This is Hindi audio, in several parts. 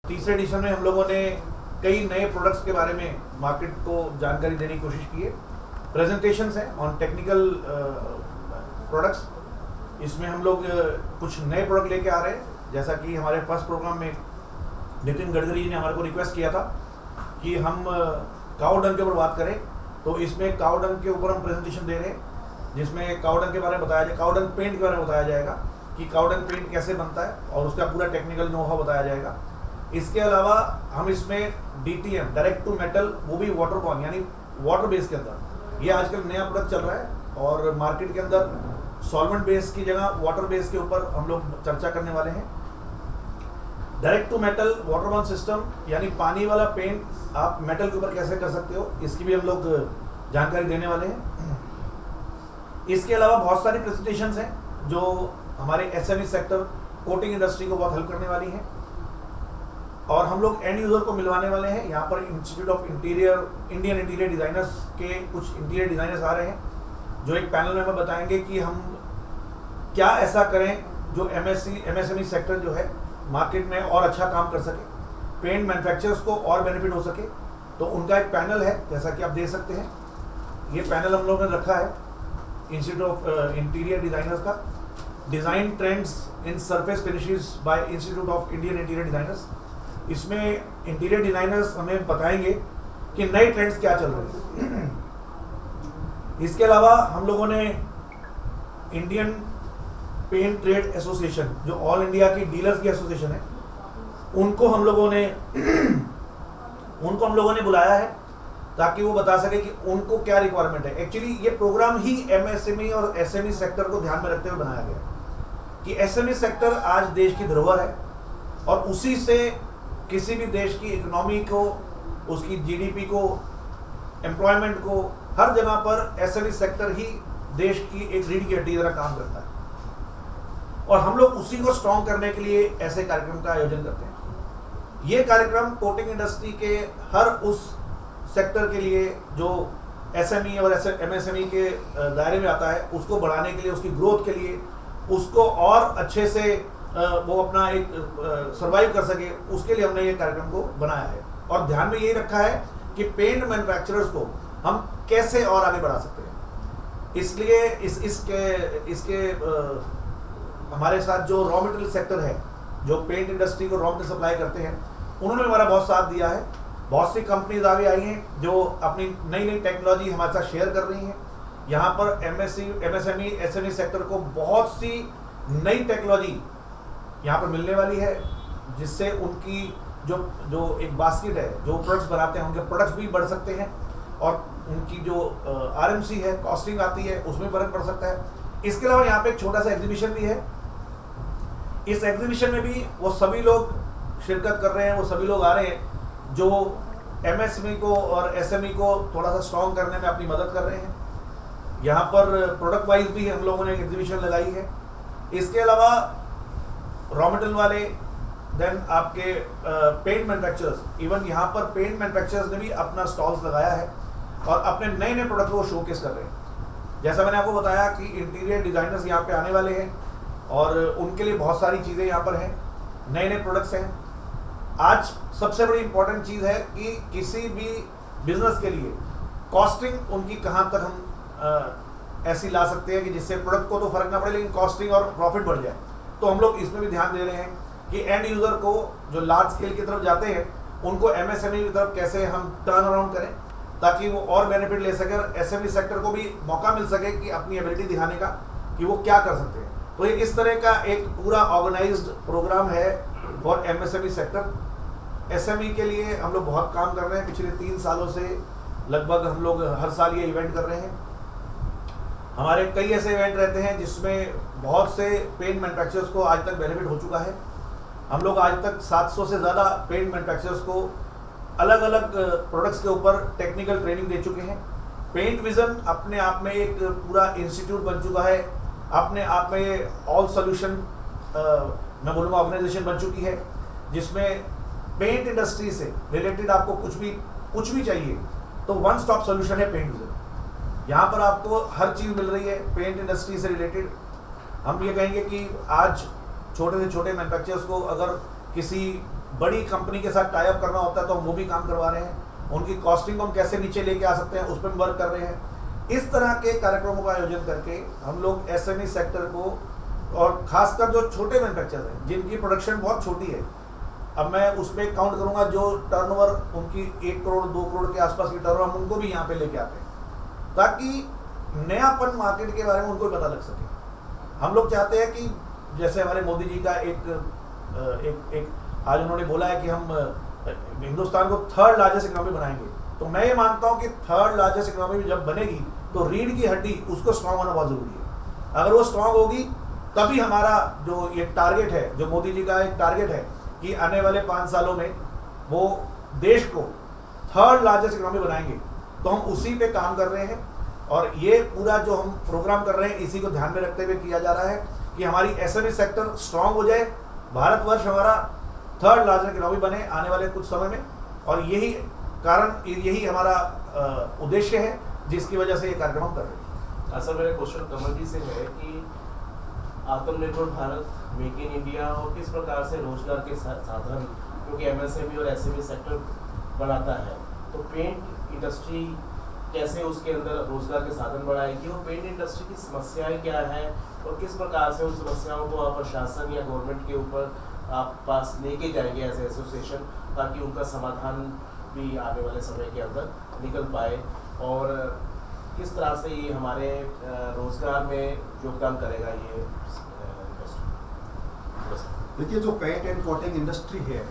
तीसरे एडिशन में हम लोगों ने कई नए प्रोडक्ट्स के बारे में मार्केट को जानकारी देने की कोशिश की है। प्रेजेंटेशंस हैं ऑन टेक्निकल प्रोडक्ट्स। इसमें हम लोग कुछ नए प्रोडक्ट लेके आ रहे हैं, जैसा कि हमारे फर्स्ट प्रोग्राम में नितिन गडकरी जी ने हमारे को रिक्वेस्ट किया था कि हम काऊ डंग के ऊपर बात करें। तो इसमें काऊ डंग के ऊपर हम प्रेजेंटेशन दे रहे हैं, जिसमें काऊ डंग के बारे में बताया जाए, काऊ डंग पेंट के बारे में बताया जाएगा कि काऊ डंग पेंट कैसे बनता है और उसका पूरा टेक्निकल नो-हाउ बताया जाएगा। इसके अलावा हम इसमें DTM डायरेक्ट टू मेटल, वो भी वाटर बॉर्न यानी वाटर बेस के अंदर, ये आजकल नया प्रोडक्ट चल रहा है और मार्केट के अंदर सॉल्वेंट बेस की जगह वाटर बेस के ऊपर हम लोग चर्चा करने वाले हैं। Direct to metal water borne system यानी पानी वाला पेंट आप मेटल के ऊपर कैसे कर सकते हो, इसकी भी हम लोग जानकारी देने वाले हैं। इसके अलावा बहुत सारी प्रेजेंटेशंस हैं जो हमारे SME सेक्टर कोटिंग इंडस्ट्री को बहुत हेल्प करने वाली हैं और हम लोग एंड यूजर को मिलवाने वाले हैं। यहाँ पर institute of Indian interior designers के कुछ इंटीरियर डिजाइनर्स आ रहे हैं जो एक पैनल में हमें बताएंगे कि हम क्या ऐसा करें जो MSME सेक्टर जो है मार्केट में और अच्छा काम कर सके, पेंट मैन्युफैक्चरर्स को और बेनिफिट हो सके। तो उनका एक पैनल है, जैसा कि आप देख सकते हैं। ये पैनल हम लोगों ने रखा है इंस्टीट्यूट ऑफ इंटीरियर डिजाइनर्स का, design trends in surface finishes bye institute of Indian interior designers. इसमें इंटीरियर डिजाइनर्स हमें बताएंगे कि नए ट्रेंड्स क्या चल रहे हैं। इसके अलावा हम लोगों ने इंडियन पेंट ट्रेड एसोसिएशन, जो ऑल इंडिया की डीलर्स की एसोसिएशन है, उनको हम लोगों ने बुलाया है ताकि वो बता सके कि उनको क्या रिक्वायरमेंट है। एक्चुअली ये प्रोग्राम ही MSME और SME सेक्टर को ध्यान में रखते हुए बनाया गया कि SME सेक्टर आज देश की धरोहर है और उसी से किसी भी देश की इकोनॉमी को, उसकी GDP को, एम्प्लॉयमेंट को, हर जगह पर SME सेक्टर ही देश की एक रीढ़ की हड्डी की तरह काम करता है और हम लोग उसी को स्ट्रॉन्ग करने के लिए ऐसे कार्यक्रम का आयोजन करते हैं। ये कार्यक्रम कोटिंग इंडस्ट्री के हर उस सेक्टर के लिए जो SME और MSME के दायरे में आता है, उसको बढ़ाने के लिए, उसकी ग्रोथ के लिए, उसको और अच्छे से वो अपना एक सर्वाइव कर सके, उसके लिए हमने ये कार्यक्रम को बनाया है। और ध्यान में यही रखा है कि पेंट मैन्युफैक्चरर्स को हम कैसे और आगे बढ़ा सकते हैं। इसलिए इसके हमारे साथ जो रॉ मटेरियल सेक्टर है, जो पेंट इंडस्ट्री को रॉ मटेरियल सप्लाई करते हैं, उन्होंने हमारा बहुत साथ दिया है। बहुत सी कंपनीज आगे आई हैं जो अपनी नई नई टेक्नोलॉजी हमारे साथ शेयर कर रही हैं। यहाँ पर MSME SME सेक्टर को बहुत सी नई टेक्नोलॉजी यहाँ पर मिलने वाली है, जिससे उनकी जो एक बास्केट है, जो प्रोडक्ट्स बनाते हैं, उनके प्रोडक्ट्स भी बढ़ सकते हैं और उनकी जो RMC है, कॉस्टिंग आती है, उसमें फर्क पड़ सकता है। इसके अलावा यहाँ पे एक छोटा सा एग्जीबिशन भी है। इस एग्जीबिशन में भी वो सभी लोग शिरकत कर रहे हैं, वो सभी लोग आ रहे हैं जो MSME को और SME को थोड़ा सा स्ट्रॉन्ग करने में अपनी मदद कर रहे हैं। यहाँ पर प्रोडक्ट वाइज भी हम लोगों ने एक एग्जीबिशन लगाई है। इसके अलावा रॉ मटेरियल वाले, देन आपके पेंट मैन्युफैक्चरर्स, इवन यहाँ पर पेंट मैन्युफैक्चरर्स ने भी अपना स्टॉल्स लगाया है और अपने नए नए प्रोडक्ट को शोकेस कर रहे हैं। जैसा मैंने आपको बताया कि इंटीरियर डिजाइनर्स यहाँ पे आने वाले हैं और उनके लिए बहुत सारी चीज़ें यहाँ पर हैं, नए नए प्रोडक्ट्स हैं। आज सबसे बड़ी इंपॉर्टेंट चीज़ है कि किसी भी बिजनेस के लिए कॉस्टिंग उनकी कहाँ तक हम ऐसी ला सकते हैं कि जिससे प्रोडक्ट को तो फर्क ना पड़े लेकिन कॉस्टिंग और प्रॉफिट बढ़ जाए। तो हम लोग इसमें भी ध्यान दे रहे हैं कि एंड यूज़र को जो लार्ज स्केल की तरफ जाते हैं, उनको MSME की तरफ कैसे हम टर्न अराउंड करें ताकि वो और बेनिफिट ले सके और SME सेक्टर को भी मौका मिल सके कि अपनी एबिलिटी दिखाने का कि वो क्या कर सकते हैं। तो ये इस तरह का एक पूरा ऑर्गेनाइज्ड प्रोग्राम है फॉर MSME सेक्टर। SME के लिए हम लोग बहुत काम कर रहे हैं। पिछले 3 सालों से लगभग हम लोग हर साल ये इवेंट कर रहे हैं। हमारे कई ऐसे इवेंट रहते हैं जिसमें बहुत से पेंट मैन्युफैक्चरर्स को आज तक बेनिफिट हो चुका है। हम लोग आज तक 700 से ज़्यादा पेंट मैन्युफैक्चरर्स को अलग अलग प्रोडक्ट्स के ऊपर टेक्निकल ट्रेनिंग दे चुके हैं। पेंट विजन अपने आप में एक पूरा इंस्टीट्यूट बन चुका है, अपने आप में ऑल सोल्यूशन मैं बोलूँगा ऑर्गेनाइजेशन बन चुकी है, जिसमें पेंट इंडस्ट्री से रिलेटेड आपको कुछ भी चाहिए तो वन स्टॉप सोल्यूशन है पेंट विजन। यहाँ पर आपको हर चीज़ मिल रही है पेंट इंडस्ट्री से रिलेटेड। हम ये कहेंगे कि आज छोटे से छोटे मैन्युफैक्चरर्स को अगर किसी बड़ी कंपनी के साथ टाई अप करना होता है तो हम वो भी काम करवा रहे हैं, उनकी कॉस्टिंग को हम कैसे नीचे लेके आ सकते हैं उस पर वर्क कर रहे हैं। इस तरह के कार्यक्रमों का आयोजन करके हम लोग एसएमई सेक्टर को, और खासकर जो छोटे मैन्युफैक्चरर हैं जिनकी प्रोडक्शन बहुत छोटी है, अब मैं उस पर काउंट करूंगा जो टर्नओवर उनकी 1 करोड़ 2 करोड़ के आसपास की टर्नओवर, हम उनको भी यहाँ पे लेके आते हैं ताकि नयापन मार्केट के बारे में उनको भी पता लग सके। हम लोग चाहते हैं कि जैसे हमारे मोदी जी का एक आज उन्होंने बोला है कि हम हिंदुस्तान को 3rd लार्जेस्ट इकोनॉमी बनाएंगे, तो मैं ये मानता हूँ कि 3rd लार्जेस्ट इकोनॉमी जब बनेगी तो रीढ़ की हड्डी उसको स्ट्रांग होना बहुत जरूरी है। अगर वो स्ट्रांग होगी तभी हमारा जो ये टारगेट है, जो मोदी जी का एक टारगेट है कि आने वाले 5 सालों में वो देश को 3rd लार्जेस्ट इकोनॉमी बनाएंगे, तो हम उसी पे काम कर रहे हैं। और ये पूरा जो हम प्रोग्राम कर रहे हैं इसी को ध्यान में रखते हुए किया जा रहा है कि हमारी एसएमई सेक्टर स्ट्रांग हो जाए, भारतवर्ष हमारा 3rd लार्जेस्ट इकोनॉमी बने आने वाले कुछ समय में। और यही हमारा उद्देश्य है जिसकी वजह से ये कार्यक्रम हम कर रहे हैं। अच्छा, मेरा क्वेश्चन कमल जी से है कि आत्मनिर्भर भारत, मेक इन इंडिया और किस प्रकार से रोजगार के साधन, क्योंकि एमएसएमई और एसएमई सेक्टर बनाता है, तो पेंट इंडस्ट्री कैसे उसके अंदर रोजगार के साधन बढ़ाएगी और पेंट इंडस्ट्री की समस्याएं क्या है और किस प्रकार से उन समस्याओं को आप प्रशासन या गवर्नमेंट के ऊपर आप पास लेके जाएंगे एज एसोसिएशन, ताकि उनका समाधान भी आने वाले समय के अंदर निकल पाए और किस तरह से ये हमारे रोजगार में योगदान करेगा ये इंडस्ट्री। देखिए, जो पेंट एंड कोटिंग इंडस्ट्री है,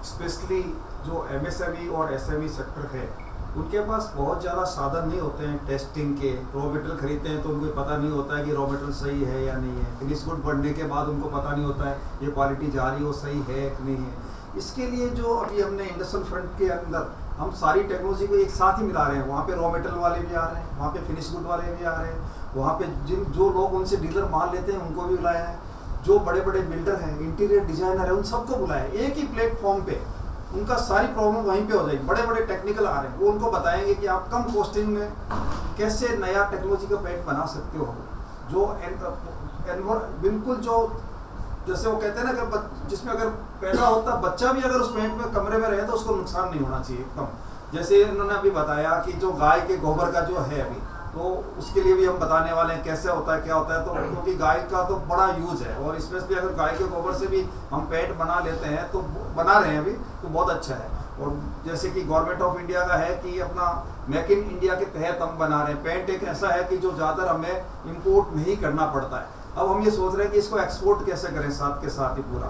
स्पेशली जो एमएसएमई और एसएमई सेक्टर है, उनके पास बहुत ज़्यादा साधन नहीं होते हैं टेस्टिंग के। रॉ मटेरियल खरीदते हैं तो उनको पता नहीं होता है कि रॉ मटेरियल सही है या नहीं है, फिनिश गुड बनने के बाद उनको पता नहीं होता है ये क्वालिटी जा रही है वो सही है कि नहीं है। इसके लिए जो अभी हमने इंडस्ट्रियल फ्रंट के अंदर हम सारी टेक्नोलॉजी को एक साथ ही मिला रहे हैं। वहाँ पे रॉ मटेरियल वाले भी आ रहे हैं, वहाँ पे फिनिश गुड वाले भी आ रहे हैं, वहाँ पे जो लोग उनसे डीलर माल लेते हैं उनको भी बुलाया है, जो बड़े बड़े बिल्डर हैं, इंटीरियर डिजाइनर है, उन सबको बुलाया है। एक ही प्लेटफॉर्म पे उनका सारी प्रॉब्लम वहीं पे हो जाएगी। बड़े बड़े टेक्निकल आ रहे हैं, वो उनको बताएंगे कि आप कम कॉस्टिंग में कैसे नया टेक्नोलॉजी का पेंट बना सकते हो, जो बिल्कुल जो जैसे वो कहते हैं ना कि जिसमें अगर पैदा होता बच्चा भी अगर उस पेंट में कमरे में रहे तो उसको नुकसान नहीं होना चाहिए एकदम। जैसे इन्होंने अभी बताया कि जो गाय के गोबर का जो है अभी, तो उसके लिए भी हम बताने वाले हैं कैसे होता है क्या होता है। तो क्योंकि गाय का तो बड़ा यूज है और स्पेशली अगर गाय के गोबर से भी हम पेंट बना लेते हैं, तो बना रहे हैं अभी, तो बहुत अच्छा है। और जैसे कि गवर्नमेंट ऑफ इंडिया का है कि अपना मेक इन इंडिया के तहत हम बना रहे हैं। पेंट एक ऐसा है कि जो ज़्यादातर हमें इम्पोर्ट नहीं करना पड़ता है। अब हम ये सोच रहे हैं कि इसको एक्सपोर्ट कैसे करें साथ के साथ ही पूरा।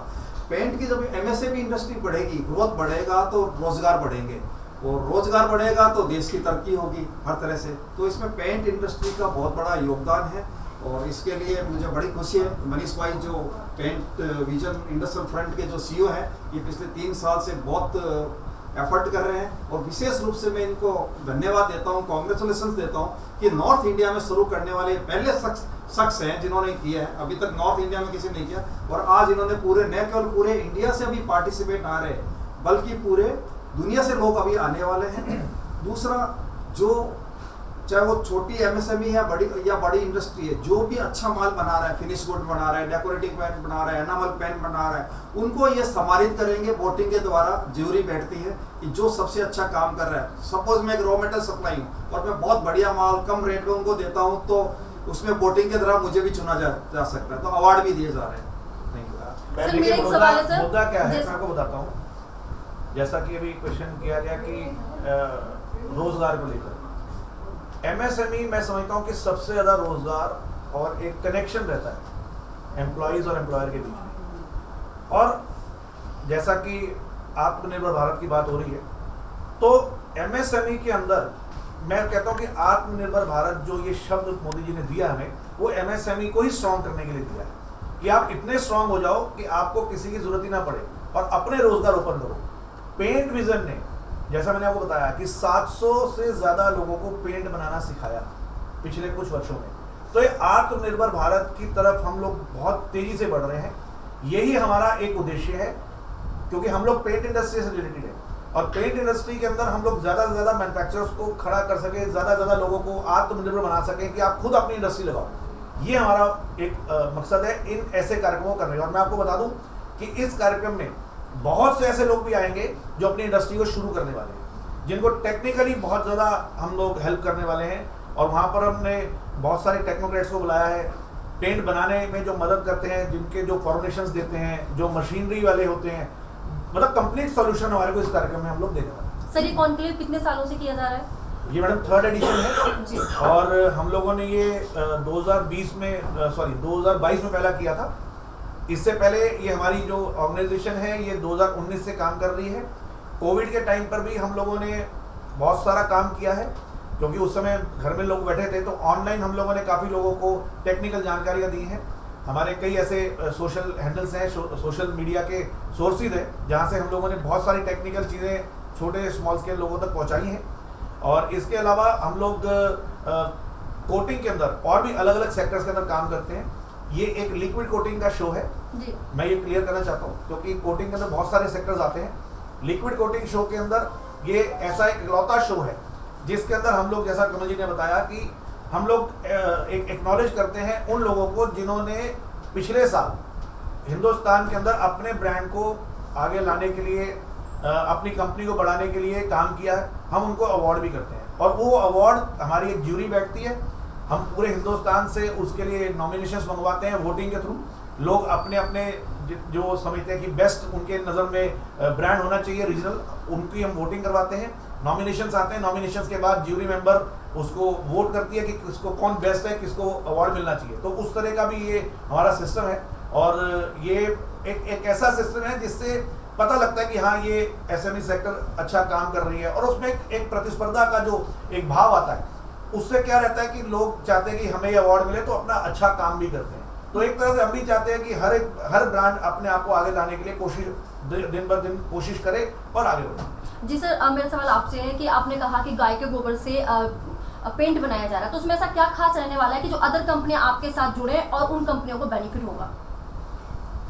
पेंट की जब एमएसएमई इंडस्ट्री बढ़ेगी, ग्रोथ बढ़ेगा तो रोजगार बढ़ेंगे, और रोजगार बढ़ेगा तो देश की तरक्की होगी हर तरह से। तो इसमें पेंट इंडस्ट्री का बहुत बड़ा योगदान है और इसके लिए मुझे बड़ी खुशी है। मनीष भाई जो पेंट विजन इंडस्ट्रियल फ्रंट के जो सीईओ हैं, ये पिछले 3 साल से बहुत एफर्ट कर रहे हैं और विशेष रूप से मैं इनको धन्यवाद देता हूँ, कॉन्ग्रेचुलेशन देता हूँ कि नॉर्थ इंडिया में शुरू करने वाले पहले शख्स हैं जिन्होंने किया है। अभी तक नॉर्थ इंडिया में किसी ने नहीं किया और आज इन्होंने पूरे न केवल पूरे इंडिया से अभी पार्टिसिपेट आ रहे हैं, बल्कि पूरे दुनिया से लोग अभी आने वाले हैं। दूसरा, जो चाहे वो छोटी एमएसएमई है बड़ी इंडस्ट्री है, जो भी अच्छा माल बना रहा है, फिनिश गुड बना रहा है, डेकोरेटिव पेंट बना रहा है, एनामल पेंट बना रहा है, उनको ये सम्मानित करेंगे। वोटिंग के द्वारा ज्यूरी बैठती है कि जो सबसे अच्छा काम कर रहा है। सपोज मैं एक रॉ मटेरियल सप्लाई हूँ और मैं बहुत बढ़िया माल कम रेट में उनको देता हूँ, तो उसमें वोटिंग के द्वारा मुझे भी चुना जा सकता है, तो अवार्ड भी दिए जा रहे हैं। मुद्दा क्या है मैं आपको बताता हूँ। जैसा कि अभी क्वेश्चन किया गया कि रोजगार को लेकर, एमएसएमई मैं समझता हूँ कि सबसे ज़्यादा रोजगार और एक कनेक्शन रहता है एम्प्लॉयज़ और एम्प्लॉयर के बीच में। और जैसा कि आत्मनिर्भर भारत की बात हो रही है, तो एमएसएमई के अंदर मैं कहता हूँ कि आत्मनिर्भर भारत जो ये शब्द मोदी जी ने दिया हमें, वो एमएसएमई को ही स्ट्रॉन्ग करने के लिए दिया है कि आप इतने स्ट्रॉन्ग हो जाओ कि आपको किसी की जरूरत ही ना पड़े और अपने रोजगार ओपन करो। पेंट विजन ने, जैसा मैंने आपको बताया कि 700 से ज़्यादा लोगों को पेंट बनाना सिखाया पिछले कुछ वर्षों में। तो ये आत्मनिर्भर भारत की तरफ हम लोग बहुत तेज़ी से बढ़ रहे हैं। यही हमारा एक उद्देश्य है, क्योंकि हम लोग पेंट इंडस्ट्री से रिलेटेड है और पेंट इंडस्ट्री के अंदर हम लोग ज़्यादा से ज़्यादा मैन्युफैक्चरर्स को खड़ा कर सके, ज़्यादा से ज़्यादा लोगों को आत्मनिर्भर बना सकें कि आप खुद अपनी इंडस्ट्री लगाओ। ये हमारा एक मकसद है इन ऐसे कार्यक्रमों को करने का। और मैं आपको बता दूं कि इस कार्यक्रम में बहुत से ऐसे लोग भी आएंगे जो अपनी इंडस्ट्री को शुरू करने वाले हैं, जिनको टेक्निकली बहुत ज़्यादा हम लोग हेल्प करने वाले हैं। और वहाँ पर हमने बहुत सारे टेक्नोक्रेट्स को बुलाया है, पेंट बनाने में जो मदद करते हैं, जिनके जो फॉर्मुलेशंस देते हैं, जो मशीनरी वाले होते हैं, मतलब कंप्लीट सॉल्यूशन हमारे को इस कार्यक्रम में हम लोग देने वाले हैं। सर, ये कॉन्क्लेव कितने सालों से किया जा रहा है? ये मैडम 3rd एडिशन जी। है और हम लोगों ने ये 2022 में पहला किया था। इससे पहले ये हमारी जो ऑर्गेनाइजेशन है ये 2019 से काम कर रही है। कोविड के टाइम पर भी हम लोगों ने बहुत सारा काम किया है, क्योंकि उस समय घर में लोग बैठे थे, तो ऑनलाइन हम लोगों ने काफ़ी लोगों को टेक्निकल जानकारियाँ दी हैं। हमारे कई ऐसे सोशल हैंडल्स हैं, सोशल मीडिया के सोर्सेज हैं, जहाँ से हम लोगों ने बहुत सारी टेक्निकल चीज़ें छोटे स्मॉल स्केल लोगों तक पहुँचाई हैं। और इसके अलावा हम लोग कोटिंग के अंदर और भी अलग अलग सेक्टर्स के अंदर काम करते हैं। ये एक लिक्विड कोटिंग का शो है जी। मैं ये क्लियर करना चाहता हूँ, क्योंकि कोटिंग के अंदर बहुत सारे सेक्टर्स आते हैं। लिक्विड कोटिंग शो के अंदर ये ऐसा एक इकलौता शो है जिसके अंदर हम लोग, जैसा कमल जी ने बताया, कि हम लोग एक एक्नॉलेज करते हैं उन लोगों को जिन्होंने पिछले साल हिंदुस्तान के अंदर अपने ब्रांड को आगे लाने के लिए, अपनी कंपनी को बढ़ाने के लिए काम किया है। हम उनको अवार्ड भी करते हैं और वो अवार्ड हमारी एक ज्यूरी बैठती है। हम पूरे हिंदुस्तान से उसके लिए नॉमिनेशंस मंगवाते हैं वोटिंग के थ्रू। लोग अपने अपने जो समझते हैं कि बेस्ट उनके नज़र में ब्रांड होना चाहिए रीजनल, उनकी हम वोटिंग करवाते हैं। नॉमिनेशंस आते हैं, नॉमिनेशंस के बाद ज्यूरी मेंबर उसको वोट करती है कि किसको कौन बेस्ट है, किसको अवार्ड मिलना चाहिए। तो उस तरह का भी ये हमारा सिस्टम है और ये एक ऐसा सिस्टम है जिससे पता लगता है कि हाँ, ये एसएमई सेक्टर अच्छा काम कर रही है। और उसमें एक प्रतिस्पर्धा का जो एक भाव आता है, उससे क्या रहता है कि लोग चाहते हैं कि हमें ये अवार्ड मिले, तो अपना अच्छा काम भी करते हैं। तो एक तरह से हम भी चाहते हैं कि हर ब्रांड अपने आप को आगे लाने के लिए कोशिश दिन ब दिन कोशिश करे और आगे बढ़े। जी सर, मेरा सवाल आपसे है कि आपने कहा कि गाय के गोबर से पेंट बनाया जा रहा है, तो उसमें ऐसा क्या खास रहने वाला है कि जो अदर कंपनियां आपके साथ जुड़े और उन कंपनियों को बेनिफिट होगा?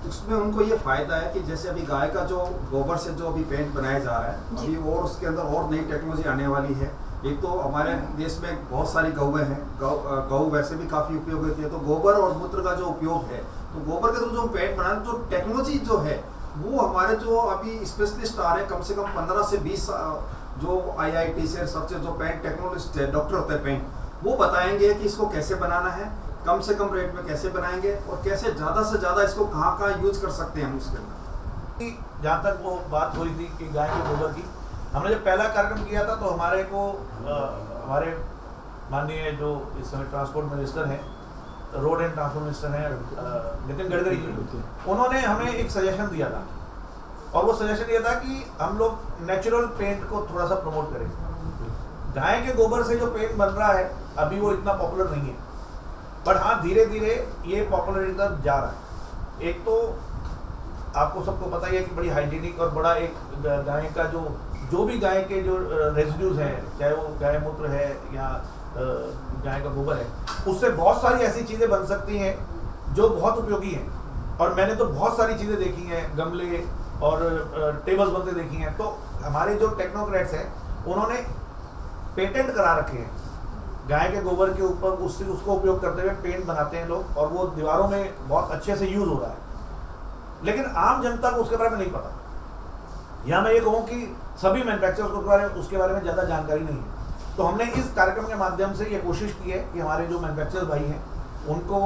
उसमें उनको ये फायदा है कि जैसे अभी गाय का जो गोबर से जो अभी पेंट बनाया जा रहा है, अभी और उसके अंदर और नई टेक्नोलॉजी आने वाली है। एक तो हमारे देश में बहुत सारी गौएं हैं, गौ वैसे भी काफ़ी उपयोग होती है, तो गोबर और मूत्र का जो उपयोग है, तो गोबर के थ्रू जो पेंट बनाने जो टेक्नोलॉजी जो है, वो हमारे जो अभी स्पेशलिस्ट आ रहे हैं, कम से कम 15 से 20 जो IIT से सबसे जो पेंट टेक्नोलॉजिस्ट है, डॉक्टर होते हैं पेंट, वो बताएंगे कि इसको कैसे बनाना है, कम से कम रेट में कैसे बनाएंगे और कैसे ज़्यादा से ज़्यादा इसको कहाँ कहाँ यूज कर सकते हैं हम उसके अंदर। जहाँ तक वो बात हुई थी कि गाय के गोबर की, हमने जब पहला कार्यक्रम किया था तो हमारे को हमारे माननीय जो इस समय ट्रांसपोर्ट मिनिस्टर हैं, रोड एंड ट्रांसपोर्ट मिनिस्टर हैं नितिन गडकरी जी, उन्होंने हमें एक सजेशन दिया था। और वो सजेशन ये था कि हम लोग नेचुरल पेंट को थोड़ा सा प्रमोट करें। गाय के गोबर से जो पेंट बन रहा है अभी वो इतना पॉपुलर नहीं है, पर हाँ धीरे धीरे ये पॉपुलरिटी तक जा रहा है। एक तो आपको सबको पता ही है कि बड़ी हाइजीनिक और बड़ा एक गाय का जो भी गाय के जो रेजिड्यूज हैं, चाहे वो गाय मूत्र है या गाय का गोबर है, उससे बहुत सारी ऐसी चीज़ें बन सकती हैं जो बहुत उपयोगी हैं। और मैंने तो बहुत सारी चीज़ें देखी हैं, गमले और टेबल्स बनते देखी हैं। तो हमारे जो टेक्नोक्रेट्स हैं उन्होंने पेटेंट करा रखे हैं गाय के गोबर के ऊपर, उसको उपयोग करते हुए पेंट बनाते हैं लोग और वो दीवारों में बहुत अच्छे से यूज़ हो रहा है। लेकिन आम जनता को उसके बारे में नहीं पता, या मैं ये कहूँ कि सभी मैन्युफैक्चरर्स उसके बारे में ज़्यादा जानकारी नहीं है। तो हमने इस कार्यक्रम के माध्यम से ये कोशिश की है कि हमारे जो मैन्युफैक्चरर्स भाई हैं उनको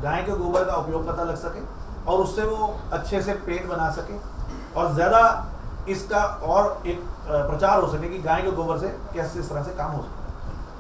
गाय के गोबर का उपयोग पता लग सके और उससे वो अच्छे से पेंट बना सके और ज़्यादा इसका और एक प्रचार हो सके कि गाय के गोबर से किस तरह से काम हो सकता है।